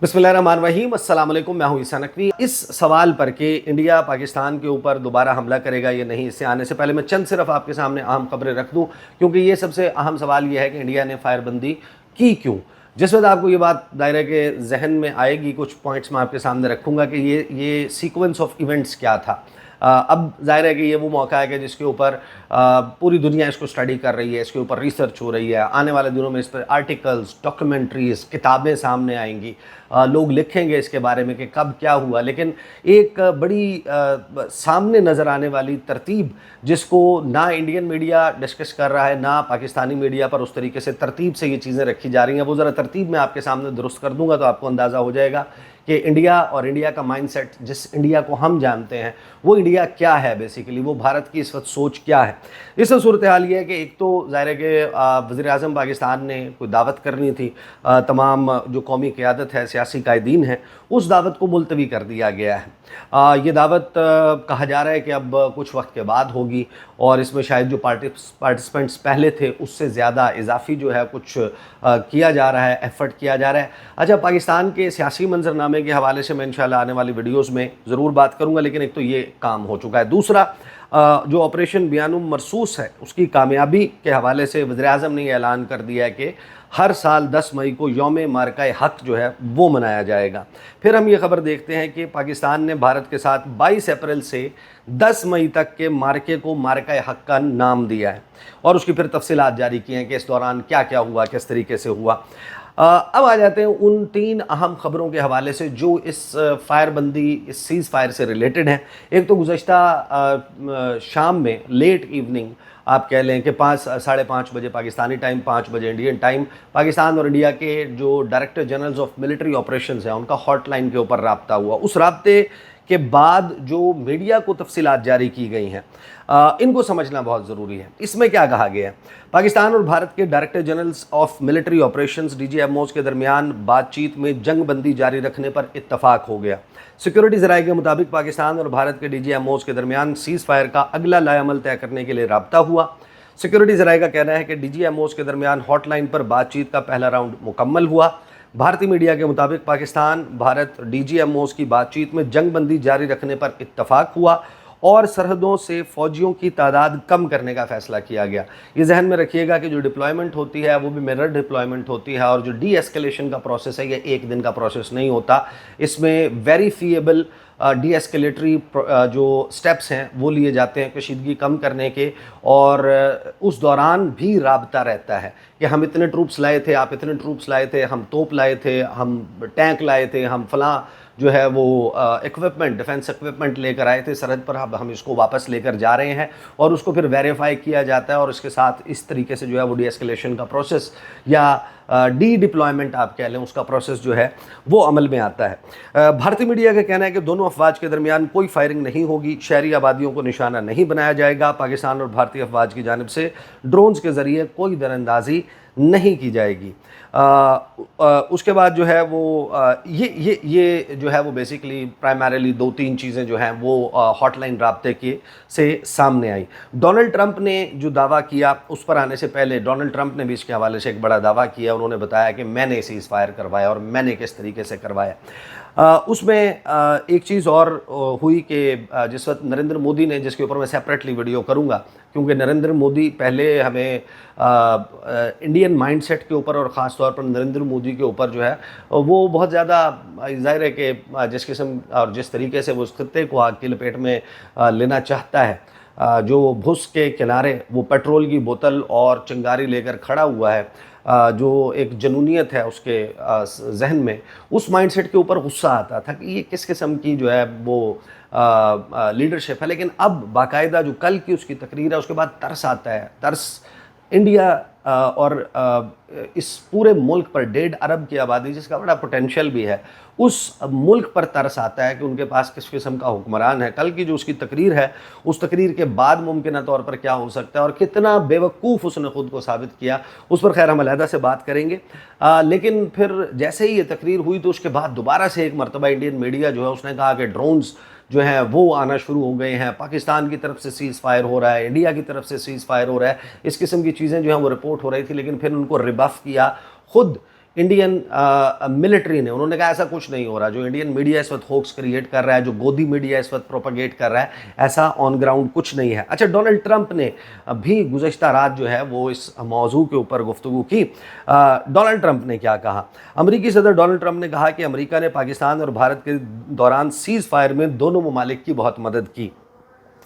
बिस्मिल्लाहिर्रहमानिर्रहीम, अस्सलाम वालेकुम। मैं हूं ईसा नकवी। इस सवाल पर कि इंडिया पाकिस्तान के ऊपर दोबारा हमला करेगा या नहीं, इससे आने से पहले मैं चंद सिर्फ आपके सामने अहम खबरें रख दूं, क्योंकि ये सबसे अहम सवाल ये है कि इंडिया ने फायरबंदी की क्यों। जिस वक्त आपको ये बात दायरे के जहन में आएगी, कुछ पॉइंट्स मैं आपके सामने रखूँगा कि ये सीक्वेंस ऑफ इवेंट्स क्या था। अब ज़ाहिर है कि ये वो मौका है कि जिसके ऊपर पूरी दुनिया इसको स्टडी कर रही है, इसके ऊपर रिसर्च हो रही है। आने वाले दिनों में इस पर आर्टिकल्स, डॉक्यूमेंट्रीज़, किताबें सामने आएंगी, लोग लिखेंगे इसके बारे में कि कब क्या हुआ। लेकिन एक बड़ी सामने नज़र आने वाली तरतीब, जिसको ना इंडियन मीडिया डिस्कस कर रहा है, ना पाकिस्तानी मीडिया पर उस तरीके से तरतीब से ये चीज़ें रखी जा रही हैं, वो ज़रा तरतीब मैं आपके सामने दुरुस्त कर दूंगा तो आपको अंदाज़ा हो जाएगा कि इंडिया और इंडिया का माइंडसेट, जिस इंडिया को हम जानते हैं, वो इंडिया क्या है बेसिकली, वो भारत की इस वक्त सोच क्या है। इस वक्त सूरत हाल ये है कि एक तो ज़ाहिर है कि वज़ीर-ए-आज़म पाकिस्तान ने कोई दावत करनी थी, तमाम जो कौमी क़यादत है, सियासी कायदीन हैं, उस दावत को मुलतवी कर दिया गया है। ये दावत कहा जा रहा है कि अब कुछ वक्त के बाद होगी और इसमें शायद जो पार्टिसिपेंट्स पहले थे उससे ज़्यादा इजाफी जो है कुछ किया जा रहा है, एफ़र्ट किया जा रहा है। अच्छा, पाकिस्तान के सियासी मंजरनामे के हवाले से मैं इंशाल्लाह आने वाली वीडियोस में ज़रूर बात करूँगा, लेकिन एक तो ये काम हो चुका है। दूसरा, जो ऑपरेशन बियानुम मरसूस है, उसकी कामयाबी के हवाले से वज़ीर-ए-आज़म ने ऐलान कर दिया है कि हर साल 10 मई को यौम मारका हक जो है वो मनाया जाएगा। फिर हम ये ख़बर देखते हैं कि पाकिस्तान ने भारत के साथ 22 अप्रैल से 10 मई तक के मार्के को मारका हक का नाम दिया है और उसकी फिर तफसीलात जारी की हैं कि इस दौरान क्या क्या हुआ, किस तरीके से हुआ। अब आ जाते हैं उन 3 अहम ख़बरों के हवाले से जो इस फायरबंदी, इस सीज़ फायर से रिलेटेड हैं। एक तो गुज़श्ता शाम में, लेट इवनिंग आप कह लें कि 5 साढ़े 5 बजे पाकिस्तानी टाइम, 5 बजे इंडियन टाइम, पाकिस्तान और इंडिया के जो director generals of military operations हैं, उनका हॉटलाइन के ऊपर राब्ता हुआ। उस राब्ते के बाद जो मीडिया को तफसीलात जारी की गई हैं, इनको समझना बहुत ज़रूरी है। इसमें क्या कहा गया है? पाकिस्तान और भारत के director generals of military operations DGMOs के दरमियान बातचीत में जंग बंदी जारी रखने पर इत्तफाक हो गया। सिक्योरिटी ज़राए के मुताबिक पाकिस्तान और भारत के DGMOs के दरमियान सीज़ फायर का अगला लाएअमल तय करने के लिए राब्ता हुआ। सिक्योरिटी ज़राए का कहना है कि DGMOs के दरमियान हॉटलाइन पर बातचीत का पहला राउंड मुकम्मल हुआ। भारतीय मीडिया के मुताबिक पाकिस्तान भारत DGMOs की बातचीत में जंग बंदी जारी रखने पर इत्तफाक हुआ और सरहदों से फ़ौजियों की तादाद कम करने का फ़ैसला किया गया। ये जहन में रखिएगा कि जो डिप्लॉयमेंट होती है वो भी मिरर डिप्लॉयमेंट होती है और जो डी एस्केलेशन का प्रोसेस है ये एक दिन का प्रोसेस नहीं होता। इसमें वेरीफिएबल डी एस्केलेटरी जो स्टेप्स हैं वो लिए जाते हैं कशीदगी कम करने के, और उस दौरान भी राबता रहता है कि हम इतने ट्रूप्स लाए थे, आप इतने ट्रूप्स लाए थे, हम तोप लाए थे, हम टैंक लाए थे, हम फलां जो है वो इक्विपमेंट, डिफेंस इक्विपमेंट लेकर आए थे सरहद पर, अब हम इसको वापस लेकर जा रहे हैं और उसको फिर वेरीफाई किया जाता है और इसके साथ इस तरीके से जो है वो डी एस्केलेशन का प्रोसेस या डी डिप्लॉयमेंट आप कह लें, उसका प्रोसेस जो है वो अमल में आता है। भारतीय मीडिया का कहना है कि दोनों अफवाज के दरमियान कोई फायरिंग नहीं होगी, शहरी आबादियों को निशाना नहीं बनाया जाएगा, पाकिस्तान और भारतीय अफवाज की जानिब से ड्रोन्स के ज़रिए कोई दरअंदाजी नहीं की जाएगी। उसके बाद जो है वो ये जो है वो बेसिकली प्राइमरीली 2-3 चीज़ें जो हैं वो हॉटलाइन राब्ते के से सामने आई। डोनाल्ड ट्रंप ने जो दावा किया, उस पर आने से पहले डोनाल्ड ट्रंप ने भी इसके हवाले से एक बड़ा दावा किया। उन्होंने बताया कि मैंने सीज़ फायर करवाया और मैंने किस तरीके से करवाया। उसमें एक चीज़ और हुई कि जिस वक्त नरेंद्र मोदी ने, जिसके ऊपर मैं सेपरेटली वीडियो करूंगा क्योंकि नरेंद्र मोदी पहले हमें इंडियन माइंडसेट के ऊपर और ख़ास तौर पर नरेंद्र मोदी के ऊपर जो है वो बहुत ज़्यादा ज़ाहिर है कि जिस किस्म और जिस तरीके से वो उस खत्ते को आग की लपेट में लेना चाहता है, जो भुस के किनारे वो पेट्रोल की बोतल और चिंगारी लेकर खड़ा हुआ है, जो एक जनूनियत है उसके जहन में, उस माइंडसेट के ऊपर गुस्सा आता था कि ये किस किस्म की जो है वो लीडरशिप है। लेकिन अब बाकायदा जो कल की उसकी तकरीर है उसके बाद तरस आता है। तरस इंडिया और इस पूरे मुल्क पर 1.5 अरब की आबादी, जिसका बड़ा पोटेंशियल भी है, उस मुल्क पर तरस आता है कि उनके पास किस किस्म का हुक्मरान है। कल की जो उसकी तकरीर है, उस तकरीर के बाद मुमकिन तौर पर क्या हो सकता है और कितना बेवकूफ़ उसने ख़ुद को साबित किया, उस पर खैर हम अलहदा से बात करेंगे। लेकिन फिर जैसे ही ये तकरीर हुई तो उसके बाद दोबारा से एक मरतबा इंडियन मीडिया जो है उसने कहा कि ड्रोन्स जो हैं वो आना शुरू हो गए हैं, पाकिस्तान की तरफ से सीज़ फायर हो रहा है, इंडिया की तरफ से सीज़ फायर हो रहा है, इस किस्म की चीज़ें जो हैं वो रिपोर्ट हो रही थी। लेकिन फिर उनको रिबफ किया खुद इंडियन मिलिट्री ने, उन्होंने कहा ऐसा कुछ नहीं हो रहा, जो इंडियन मीडिया इस वक्त होक्स क्रिएट कर रहा है, जो गोदी मीडिया इस वक्त प्रोपेगेट कर रहा है, ऐसा ऑन ग्राउंड कुछ नहीं है। अच्छा, डोनाल्ड ट्रंप ने भी गुज़श्ता रात जो है वो इस मौजू के ऊपर गुफ्तगू की। डोनाल्ड ट्रंप ने क्या कहा? अमरीकी सदर डोनाल्ड ट्रंप ने कहा कि अमेरिका ने पाकिस्तान और भारत के दौरान सीज़ फायर में दोनों ममालिक की बहुत मदद की।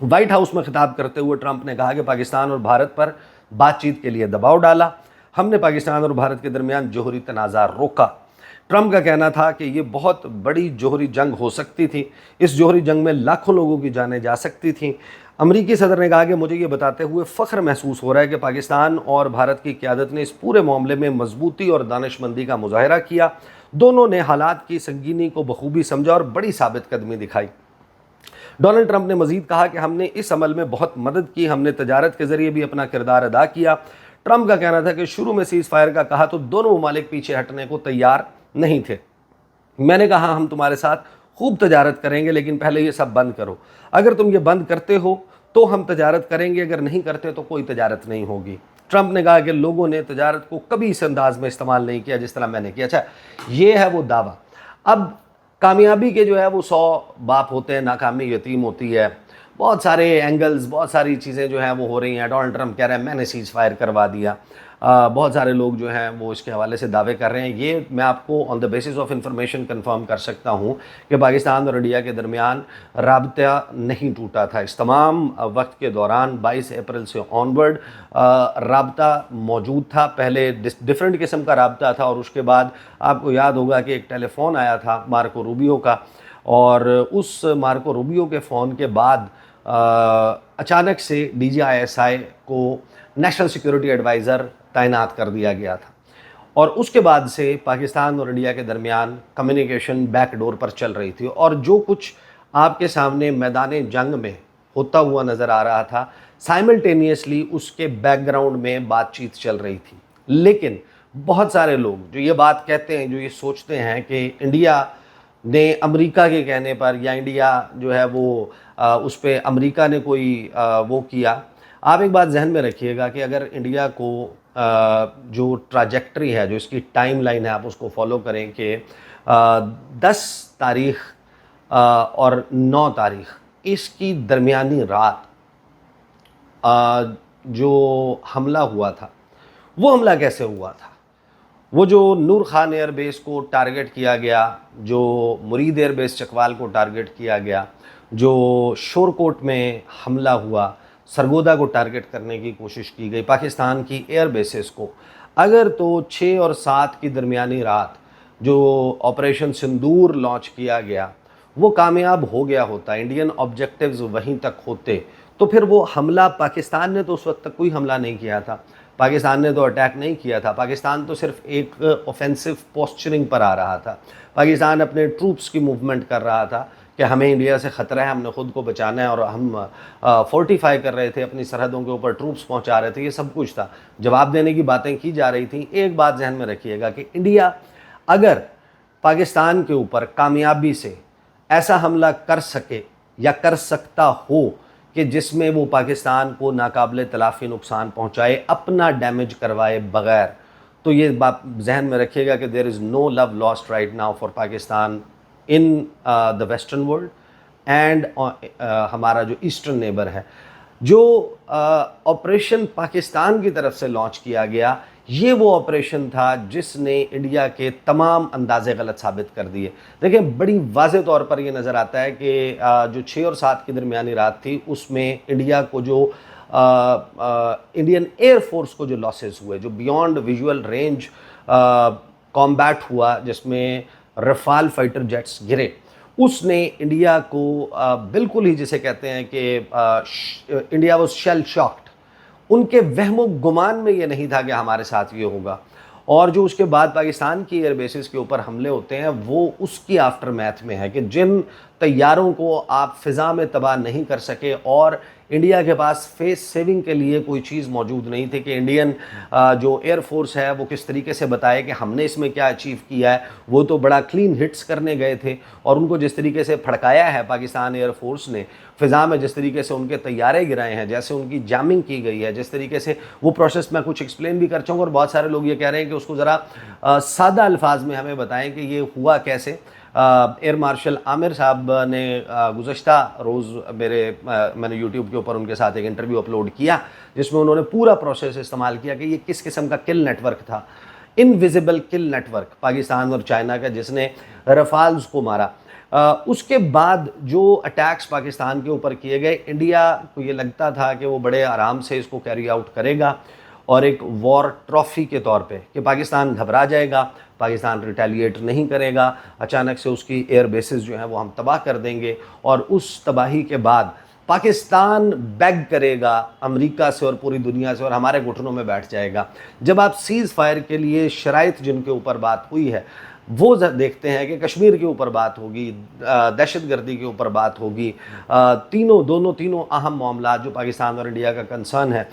व्हाइट हाउस में खिताब करते हुए ट्रंप ने कहा कि पाकिस्तान और भारत पर बातचीत के लिए दबाव डाला, हमने पाकिस्तान और भारत के दरमियान जोहरी तनाज़ा रोका। ट्रंप का कहना था कि ये बहुत बड़ी जोहरी जंग हो सकती थी, इस जोहरी जंग में लाखों लोगों की जानें जा सकती थीं। अमरीकी सदर ने कहा कि मुझे ये बताते हुए फ़ख्र महसूस हो रहा है कि पाकिस्तान और भारत की क़यादत ने इस पूरे मामले में मजबूती और दानिशमंदी का मुज़ाहरा किया। दोनों ने हालात की संगीनी को बखूबी समझा और बड़ी साबित कदमी दिखाई। डोनाल्ड ट्रंप ने मजीद कहा कि हमने इस अमल में बहुत मदद की, हमने तजारत के ज़रिए भी अपना किरदार अदा किया। ट्रंप का कहना था कि शुरू में सीज़ फायर का कहा तो दोनों ममालिक पीछे हटने को तैयार नहीं थे। मैंने कहा हम तुम्हारे साथ खूब तजारत करेंगे, लेकिन पहले ये सब बंद करो। अगर तुम ये बंद करते हो तो हम तजारत करेंगे, अगर नहीं करते तो कोई तजारत नहीं होगी। ट्रंप ने कहा कि लोगों ने तजारत को कभी इस अंदाज में इस्तेमाल नहीं किया जिस तरह मैंने किया। अच्छा, ये है वो दावा। अब कामयाबी के जो है वो 100 बाप होते हैं, नाकामी यतीम होती है। बहुत सारे एंगल्स, बहुत सारी चीज़ें जो हैं वो हो रही हैं। डोनाल्ड ट्रंप कह रहे हैं मैंने सीज़ फायर करवा दिया। बहुत सारे लोग जो हैं वो इसके हवाले से दावे कर रहे हैं। ये मैं आपको on the basis of information confirm कर सकता हूँ कि पाकिस्तान और इंडिया के दरमियान राब्ता नहीं टूटा था। इस तमाम वक्त के दौरान 22 अप्रैल से ऑनवर्ड राब्ता मौजूद था। पहले डिफरेंट किस्म का राब्ता था और उसके बाद आपको याद होगा कि एक टेलीफोन आया था मार्को रूबियो का, और उस मार्को रूबियो के फ़ोन के बाद अचानक से DGISI को नेशनल सिक्योरिटी एडवाइज़र तैनात कर दिया गया था, और उसके बाद से पाकिस्तान और इंडिया के दरमियान कम्युनिकेशन बैकडोर पर चल रही थी। और जो कुछ आपके सामने मैदान जंग में होता हुआ नज़र आ रहा था, साइमल्टेनियसली उसके बैकग्राउंड में बातचीत चल रही थी। लेकिन बहुत सारे लोग जो ये बात कहते हैं, जो ये सोचते हैं कि इंडिया ने अमेरिका के कहने पर, या इंडिया जो है वो उस पर अमेरिका ने कोई वो किया। आप एक बात जहन में रखिएगा कि अगर इंडिया को जो ट्राजेक्टरी है, जो इसकी टाइम लाइन है, आप उसको फॉलो करें कि 10 तारीख और 9 तारीख इसकी दरमियानी रात जो हमला हुआ था, वो हमला कैसे हुआ था? वो जो नूर खान एयर बेस को टारगेट किया गया, जो मुरीद एयर बेस चकवाल को टारगेट किया गया, जो शोरकोट में हमला हुआ, सरगोदा को टारगेट करने की कोशिश की गई, पाकिस्तान की एयर बेसेस को, अगर तो 6 और 7 की दरमियानी रात जो ऑपरेशन सिंदूर लॉन्च किया गया वो कामयाब हो गया होता, इंडियन ऑब्जेक्टिव्स वहीं तक होते, तो फिर वो हमला, पाकिस्तान ने तो उस वक्त तक कोई हमला नहीं किया था, पाकिस्तान ने तो अटैक नहीं किया था, पाकिस्तान तो सिर्फ एक ऑफेंसिव पोस्चरिंग पर आ रहा था। पाकिस्तान अपने ट्रूप्स की मूवमेंट कर रहा था कि हमें इंडिया से ख़तरा है, हमने ख़ुद को बचाना है, और हम फोर्टिफाई कर रहे थे, अपनी सरहदों के ऊपर ट्रूप्स पहुंचा रहे थे। ये सब कुछ था, जवाब देने की बातें की जा रही थी। एक बात जहन में रखिएगा कि इंडिया अगर पाकिस्तान के ऊपर कामयाबी से ऐसा हमला कर सके या कर सकता हो कि जिसमें वो पाकिस्तान को नाकाबिले तलाफ़ी नुकसान पहुँचाए, अपना डैमेज करवाए बग़ैर, तो ये बात जहन में रखिएगा कि there is no love lost right now for Pakistan in the western world and हमारा जो ईस्टर्न नेबर है। जो ऑपरेशन पाकिस्तान की तरफ से लॉन्च किया गया, ये वो ऑपरेशन था जिसने इंडिया के तमाम अंदाज़े गलत साबित कर दिए। देखिए, बड़ी वाज़े तौर पर ये नज़र आता है कि जो 6 और 7 की दरमियानी रात थी, उसमें इंडिया को जो इंडियन एयर फोर्स को जो लॉसेस हुए, जो बियॉन्ड विजुअल रेंज कॉम्बैट हुआ, जिसमें रफाल फाइटर जेट्स गिरे, उसने इंडिया को बिल्कुल ही, जिसे कहते हैं कि इंडिया वाज शेल शॉक्ड। उनके वहमो गुमान में ये नहीं था कि हमारे साथ ये होगा। और जो उसके बाद पाकिस्तान की एयर बेसिस के ऊपर हमले होते हैं, वो उसकी आफ्टर मैथ में है कि जिन तैयारों को आप फ़िज़ा में तबाह नहीं कर सके और انڈیا کے پاس فیس سیونگ کے لیے کوئی چیز موجود نہیں تھی کہ انڈین جو ایئر فورس ہے وہ کس طریقے سے بتائے کہ ہم نے اس میں کیا اچیو کیا ہے. وہ تو بڑا کلین ہٹس کرنے گئے تھے اور ان کو جس طریقے سے پھڑکایا ہے پاکستان ایئر فورس نے فضا میں, جس طریقے سے ان کے طیارے گرائے ہیں, جیسے ان کی جیمنگ کی گئی ہے, جس طریقے سے وہ پروسیس میں کچھ ایکسپلین بھی کر چاہوں گا, اور بہت سارے لوگ یہ کہہ رہے ہیں کہ اس کو ذرا سادہ الفاظ میں ہمیں بتائیں کہ یہ ہوا کیسے. ایئر مارشل عامر صاحب نے گزشتہ روز میں نے یوٹیوب کے اوپر ان کے ساتھ ایک انٹرویو اپلوڈ کیا جس میں انہوں نے پورا پروسیس استعمال کیا کہ یہ کس قسم کا کل نیٹ ورک تھا, انویزیبل کل نیٹ ورک پاکستان اور چائنا کا, جس نے رفالز کو مارا. اس کے بعد جو اٹیکس پاکستان کے اوپر کیے گئے, انڈیا کو یہ لگتا تھا کہ وہ بڑے آرام سے اس کو کیری آؤٹ کرے گا اور ایک وار ٹرافی کے طور پہ کہ پاکستان گھبرا جائے گا, پاکستان ریٹیلیٹ نہیں کرے گا, اچانک سے اس کی ایئر بیسز جو ہیں وہ ہم تباہ کر دیں گے, اور اس تباہی کے بعد پاکستان بیگ کرے گا امریکہ سے اور پوری دنیا سے اور ہمارے گھٹنوں میں بیٹھ جائے گا. جب آپ سیز فائر کے لیے شرائط جن کے اوپر بات ہوئی ہے وہ دیکھتے ہیں کہ کشمیر کے اوپر بات ہوگی, دہشت گردی کے اوپر بات ہوگی, تینوں اہم معاملات جو پاکستان اور انڈیا کا کنسرن ہے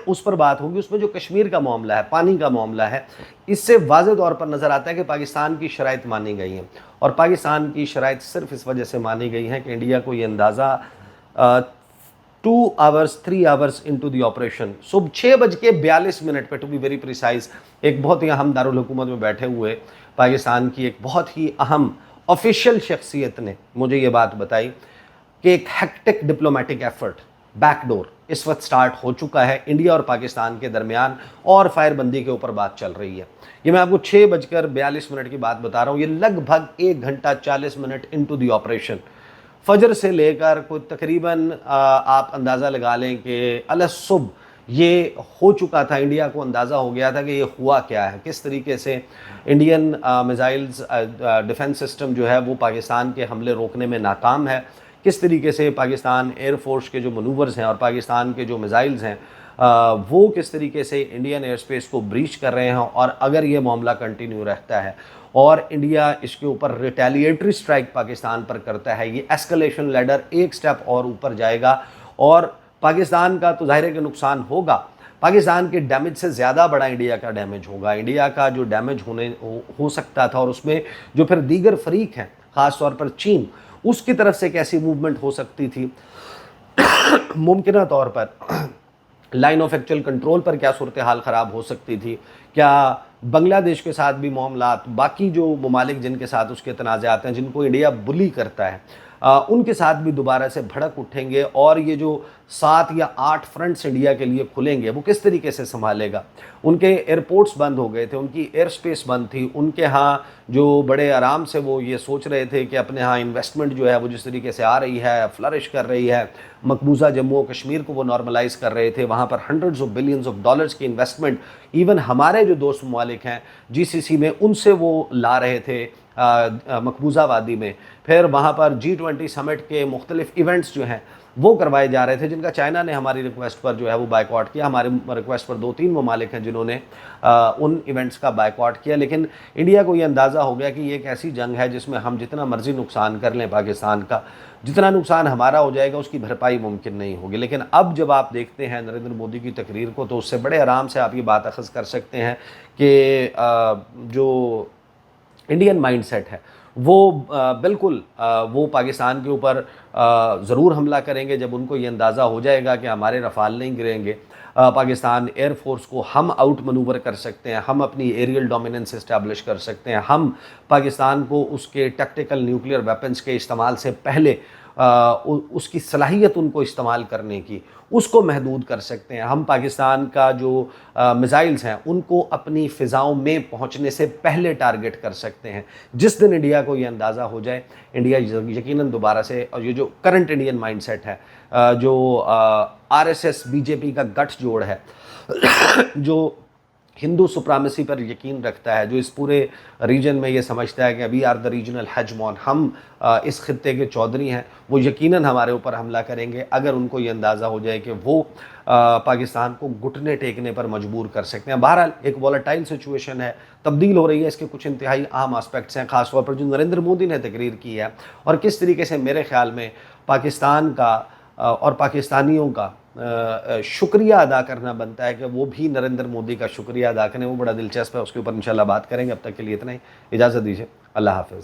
اس پر بات ہوگی. اس میں جو کشمیر کا معاملہ ہے, پانی کا معاملہ ہے, اس سے واضح طور پر نظر آتا ہے کہ پاکستان کی شرائط مانی گئی ہیں, اور پاکستان کی شرائط صرف اس وجہ سے مانی گئی ہیں کہ انڈیا کو یہ اندازہ 2 hours 3 hours into the operation, صبح 6:42 پہ ٹو بی ویری پریسائز, ایک بہت ہی اہم دارالحکومت میں بیٹھے ہوئے پاکستان کی ایک بہت ہی اہم آفیشیل شخصیت نے مجھے یہ بات بتائی کہ ایک hectic diplomatic effort back door اس وقت سٹارٹ ہو چکا ہے انڈیا اور پاکستان کے درمیان, اور فائر بندی کے اوپر بات چل رہی ہے. یہ میں آپ کو 6:42 کی بات بتا رہا ہوں, یہ لگ بھگ 1 گھنٹہ 40 منٹ انٹو دی آپریشن, فجر سے لے کر کوئی تقریباً آپ اندازہ لگا لیں کہ الصبح یہ ہو چکا تھا. انڈیا کو اندازہ ہو گیا تھا کہ یہ ہوا کیا ہے, کس طریقے سے انڈین میزائلز ڈیفنس سسٹم جو ہے وہ پاکستان کے حملے روکنے میں ناکام ہے, کس طریقے سے پاکستان ایئر فورس کے جو منوورز ہیں اور پاکستان کے جو میزائلز ہیں وہ کس طریقے سے انڈین ایئر سپیس کو بریچ کر رہے ہیں. اور اگر یہ معاملہ کنٹینیو رہتا ہے اور انڈیا اس کے اوپر ریٹیلیٹری سٹرائک پاکستان پر کرتا ہے, یہ ایسکلیشن لیڈر ایک سٹیپ اور اوپر جائے گا, اور پاکستان کا تو ظاہر ہے کہ نقصان ہوگا, پاکستان کے ڈیمیج سے زیادہ بڑا انڈیا کا ڈیمیج ہوگا. انڈیا کا جو ڈیمیج ہو سکتا تھا, اور اس میں جو پھر دیگر فریق ہیں خاص طور پر چین, اس کی طرف سے کیسی موومنٹ ہو سکتی تھی, ممکنہ طور پر لائن آف ایکچوئل کنٹرول پر کیا صورتحال خراب ہو سکتی تھی, کیا بنگلہ دیش کے ساتھ بھی معاملات, باقی جو ممالک جن کے ساتھ اس کے تنازعات ہیں جن کو انڈیا بلی کرتا ہے ان کے ساتھ بھی دوبارہ سے بھڑک اٹھیں گے, اور یہ جو 7 یا 8 فرنٹس انڈیا کے لیے کھلیں گے وہ کس طریقے سے سنبھالے گا. ان کے ایئرپورٹس بند ہو گئے تھے, ان کی ایئر سپیس بند تھی, ان کے ہاں جو بڑے آرام سے وہ یہ سوچ رہے تھے کہ اپنے ہاں انویسٹمنٹ جو ہے وہ جس طریقے سے آ رہی ہے, فلرش کر رہی ہے, مقبوضہ جموں و کشمیر کو وہ نارملائز کر رہے تھے, وہاں پر hundreds of billions of dollars کی انویسٹمنٹ ایون ہمارے جو دوست ممالک ہیں GCC میں ان سے وہ لا رہے تھے مقبوضہ وادی میں. پھر وہاں پر G20 سمٹ کے مختلف ایونٹس جو ہیں وہ کروائے جا رہے تھے جن کا چائنا نے ہماری ریکویسٹ پر جو ہے وہ بائیکاٹ کیا. ہمارے ریکویسٹ پر 2-3 ممالک ہیں جنہوں نے ان ایونٹس کا بائیکاٹ کیا, لیکن انڈیا کو یہ اندازہ ہو گیا کہ یہ ایک ایسی جنگ ہے جس میں ہم جتنا مرضی نقصان کر لیں پاکستان کا, جتنا نقصان ہمارا ہو جائے گا اس کی بھرپائی ممکن نہیں ہوگی. لیکن اب جب آپ دیکھتے ہیں نریندر مودی کی تقریر کو تو اس سے بڑے آرام سے آپ یہ بات اخذ کر سکتے ہیں کہ جو انڈین مائنڈ سیٹ ہے وہ بالکل وہ پاکستان کے اوپر ضرور حملہ کریں گے جب ان کو یہ اندازہ ہو جائے گا کہ ہمارے رفال نہیں گریں گے. پاکستان ایئر فورس کو ہم آؤٹ منوور کر سکتے ہیں, ہم اپنی ایریل ڈومیننس اسٹیبلش کر سکتے ہیں, ہم پاکستان کو اس کے ٹیکٹیکل نیوکلیئر ویپنز کے استعمال سے پہلے اس کی صلاحیت ان کو استعمال کرنے کی اس کو محدود کر سکتے ہیں. ہم پاکستان کا جو میزائلز ہیں ان کو اپنی فضاؤں میں پہنچنے سے پہلے ٹارگٹ کر سکتے ہیں. جس دن انڈیا کو یہ اندازہ ہو جائے, انڈیا یقیناً دوبارہ سے, اور یہ جو کرنٹ انڈین مائنڈ سیٹ ہے, جو RSS BJP کا گٹھ جوڑ ہے, جو ہندو سپرامیسی پر یقین رکھتا ہے, جو اس پورے ریجن میں یہ سمجھتا ہے کہ ابھی آر دا ریجنل ہیجمون, ہم اس خطے کے چودھری ہیں, وہ یقیناً ہمارے اوپر حملہ کریں گے اگر ان کو یہ اندازہ ہو جائے کہ وہ پاکستان کو گھٹنے ٹیکنے پر مجبور کر سکتے ہیں. بہرحال ایک والیٹائل سچویشن ہے, تبدیل ہو رہی ہے, اس کے کچھ انتہائی اہم آسپیکٹس ہیں, خاص طور پر جو نریندر مودی نے تقریر کی ہے اور کس طریقے سے میرے خیال میں پاکستان کا اور پاکستانیوں کا شکریہ ادا کرنا بنتا ہے کہ وہ بھی نریندر مودی کا شکریہ ادا کریں، وہ بڑا دلچسپ ہے، اس کے اوپر انشاءاللہ بات کریں گے۔ اب تک کے لیے اتنا ہی، اجازت دیجیے، اللہ حافظ۔